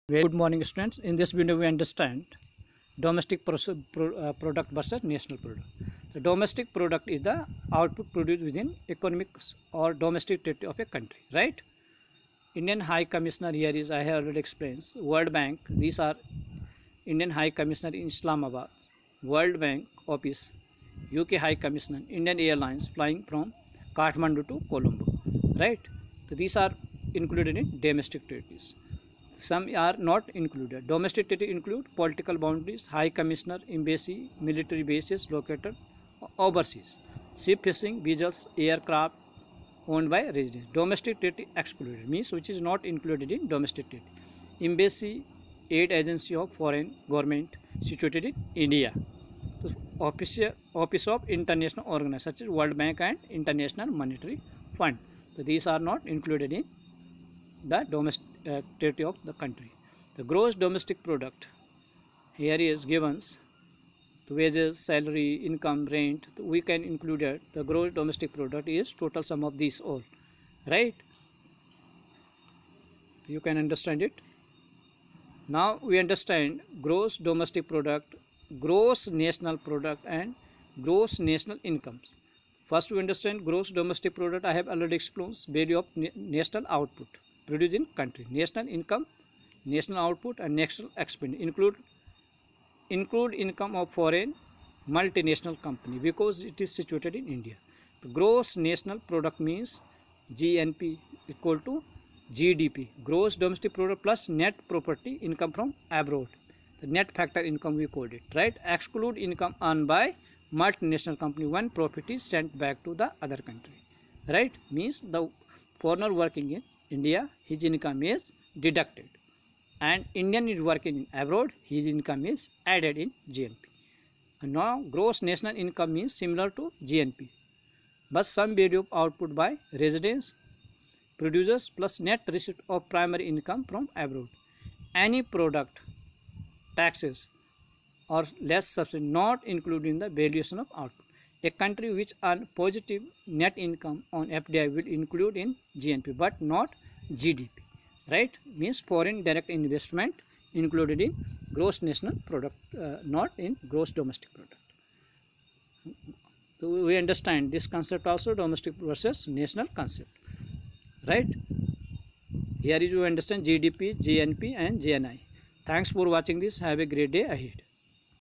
Very good morning, students. In this video, we understand domestic product versus national product. The domestic product is the output produced within economics or domestic territory of a country, right? Indian High Commissioner here is, I have already explained, World Bank. These are Indian High Commissioner in Islamabad, World Bank Office, UK High Commissioner, Indian Airlines flying from Kathmandu to Colombo, right? So these are included in domestic territories. Some are not included. Domestic territory include political boundaries, High Commissioner, embassy, military bases located overseas, ship fishing, vessels, aircraft owned by residents. Domestic territory excluded means which is not included in domestic territory. Embassy, aid agency of foreign government situated in India. So office of international organizations such as World Bank and International Monetary Fund. So these are not included in the domestic territory of the country. The gross domestic product here is given the wages, salary, income, rent. We can include it. The gross domestic product is total sum of these all, right? So you can understand it. Now we understand gross domestic product, gross national product and gross national incomes. First we understand gross domestic product. I have already explained value of national output produced in country, national income, national output and national expenditure. Include income of foreign multinational company because it is situated in India. The gross national product means GNP equal to GDP, gross domestic product plus net property income from abroad. The net factor income we called it, right? Exclude income earned by multinational company when profit is sent back to the other country, right? Means the foreigner working in India, his income is deducted, and Indian is working in abroad, his income is added in GNP. And now gross national income means similar to GNP, but some value of output by residents, producers plus net receipt of primary income from abroad. Any product, taxes or less subsidy not included in the valuation of output. A country which earn positive net income on FDI will include in GNP but not GDP, right? Means foreign direct investment included in gross national product, not in gross domestic product. So we understand this concept also, domestic versus national concept, right? Here is you understand GDP, GNP and GNI. Thanks for watching this. Have a great day ahead.